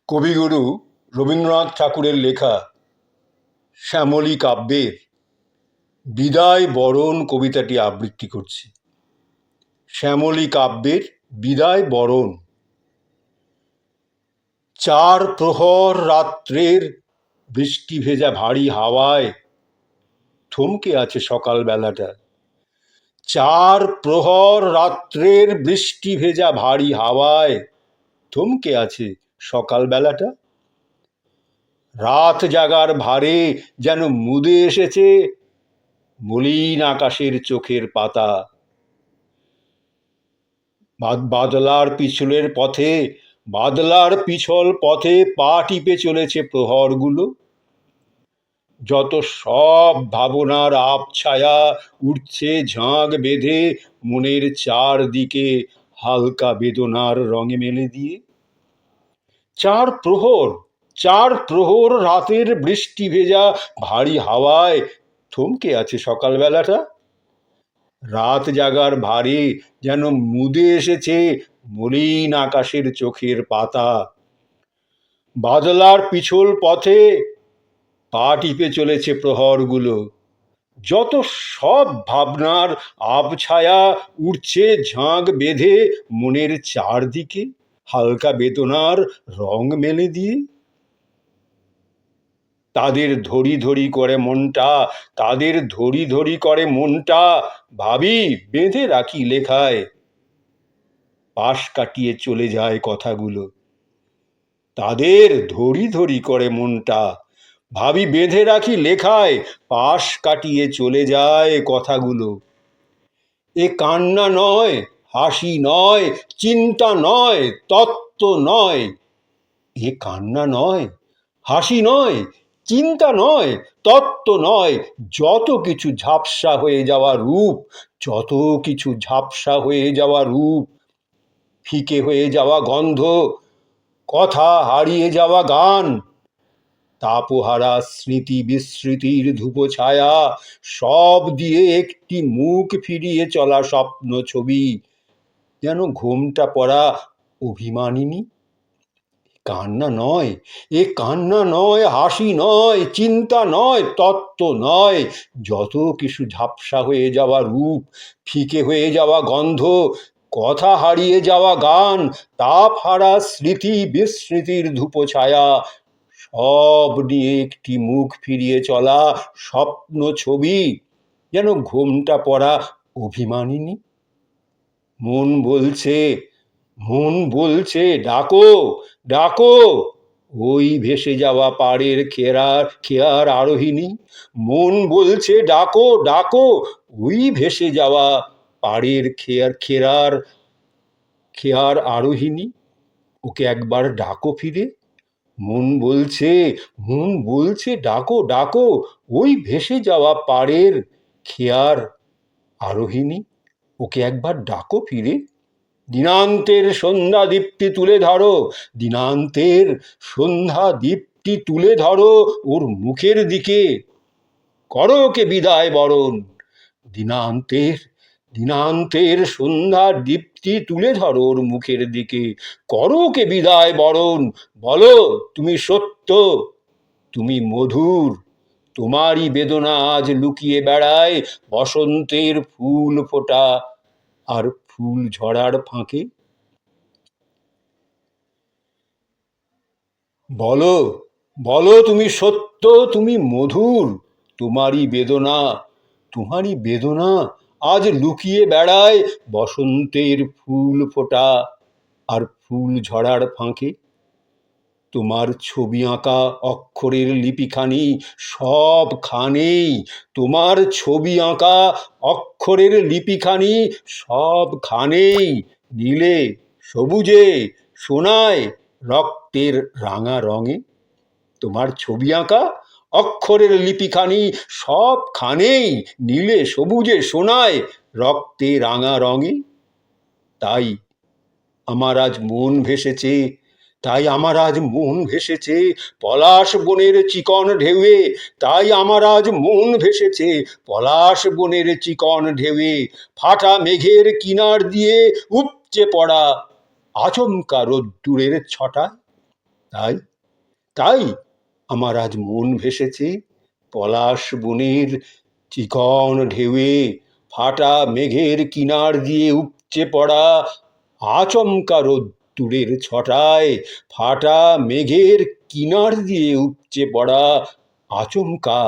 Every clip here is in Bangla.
কবিগুরু রবীন্দ্রনাথ ঠাকুরের লেখা শ্যামলী কাব্যের বিদায় বরণ কবিতাটি আবৃত্তি করছি। শ্যামলী কাব্যের বিদায় বরণ। চার প্রহর রাত্রের বৃষ্টি ভেজা ভারী হাওয়ায় থমকে আছে সকালবেলাটা। চার প্রহর রাত্রের বৃষ্টি ভেজা ভারী হাওয়ায় থমকে আছে সকালবেলাটা। রাত জাগার ভারে যেন মুদে এসেছে মলিন আকাশের চোখের পাতা। বাদলার পিছল পথে পা টিপে চলেছে প্রহরগুলো। যত সব ভাবনার আবছায়া উঠছে ঝাঁক বেঁধে মনের চারদিকে হালকা বেদনার রঙে মেলে দিয়ে। চার প্রহর রাতের বৃষ্টি ভেজা ভারী হাওয়ায় থমকে আছে সকালবেলাটা। রাত জাগার ভারে যেন মুদে এসেছে মলিন আকাশের চোখের পাতা। বাদলার পিছল পথে পা টিপে চলেছে প্রহরগুলো। যত সব ভাবনার আবছায়া উঠছে ঝাঁক বেঁধে মনের চারদিকে হালকা বেদনার রং মেলে দিয়ে। তাদের ধরি ধরি করে মনটা ভাবি বেঁধে রাখি লেখায়। পাশ কাটিয়ে চলে যায় কথাগুলো। তাদের ধরি করে মনটা ভাবি বেঁধে রাখি লেখায়। পাশ কাটিয়ে চলে যায় কথাগুলো। এ কান্না নয়, হাসি নয়, চিন্তা নয়, তত্ত্ব নয়। এ কান্না নয়, হাসি নয়, চিন্তা নয়, তত্ত্ব নয়। যত কিছু ঝাপসা হয়ে যাওয়া রূপ, ফিকে হয়ে যাওয়া গন্ধ, কথা হারিয়ে যাওয়া গান, তাপহারা স্মৃতি বিস্মৃতির ধূপ ছায়া, সব দিয়ে একটি মুখ ফিরিয়ে চলা স্বপ্ন ছবি, যেন ঘোমটা পড়া অভিমানিনী। এ কান্না নয়, হাসি নয়, চিন্তা নয়, তত্ত্ব নয়। যত কিছু ঝাপসা হয়ে যাওয়া রূপ, ফিকে হয়ে যাওয়া গন্ধ, কথা হারিয়ে যাওয়া গান, তাপ হারা স্মৃতি বিস্মৃতির ধূপ ছায়া, সব নিয়ে একটি মুখ ফিরিয়ে চলা স্বপ্ন ছবি, যেন ঘোমটা পড়া অভিমানিনী। মন বলছে ডাকো ডাকো ওই ভেসে যাওয়া পাড়ের খেয়ার আরোহিনী। মন বলছে ডাকো ডাকো ওই ভেসে যাওয়া পাড়ের খেয়ার আরোহিনী। ওকে একবার ডাকো ফিরে। মন বলছে ডাকো ডাকো ওই ভেসে যাওয়া পাড়ের খেয়ার আরোহিনী। ওকে একবার ডাকো ফিরে। দিনান্তের সন্ধ্যা দীপ্তি তুলে ধরো ওর মুখের দিকে। করো ওকে বিদায় বরণ। দিনান্তের সন্ধ্যা দীপ্তি তুলে ধরো ওর মুখের দিকে। করো ওকে বিদায় বরণ। বলো তুমি সত্য, তুমি মধুর। তোমারই বেদনা আজ লুকিয়ে বেড়ায় বসন্তের ফুল ফোটা আর ফুল ঝরার ফাঁকে। বলো তুমি সত্য, তুমি মধুর। তোমারই বেদনা আজ লুকিয়ে বেড়ায় বসন্তের ফুল ফোটা আর ফুল ঝরার ফাঁকে। তোমার ছবি আঁকা অক্ষরের লিপিখানি সবখানেই নীলে সবুজে সোনায় রক্তের রাঙা রঙে। তোমার ছবি আঁকা অক্ষরের লিপিখানি সবখানেই নীলে সবুজে সোনায় রক্তে রাঙা রঙে। তাই আমার আজ মন ভেসেছে পলাশ বনের চিকন ঢেউয়ে। ফাটা মেঘের কিনার দিয়ে উপচে পড়া আচমকা রোদ্দুরের ছটা। তাই তাই আমার আজ মন ভেসেছে পলাশ বনের চিকন ঢেউয়ে, ফাটা মেঘের কিনার দিয়ে উপচে পড়া আচমকা রোদ্দুরের ছটায়, ফাটা মেঘের কিনার দিয়ে উপচে পড়া আচমকা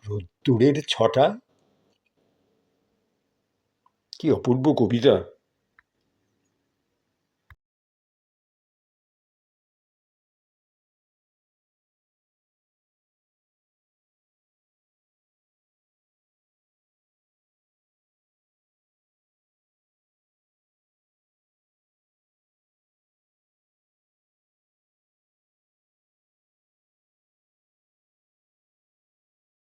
রোদ্দুরের ছটায়। কি অপূর্ব কবিতা!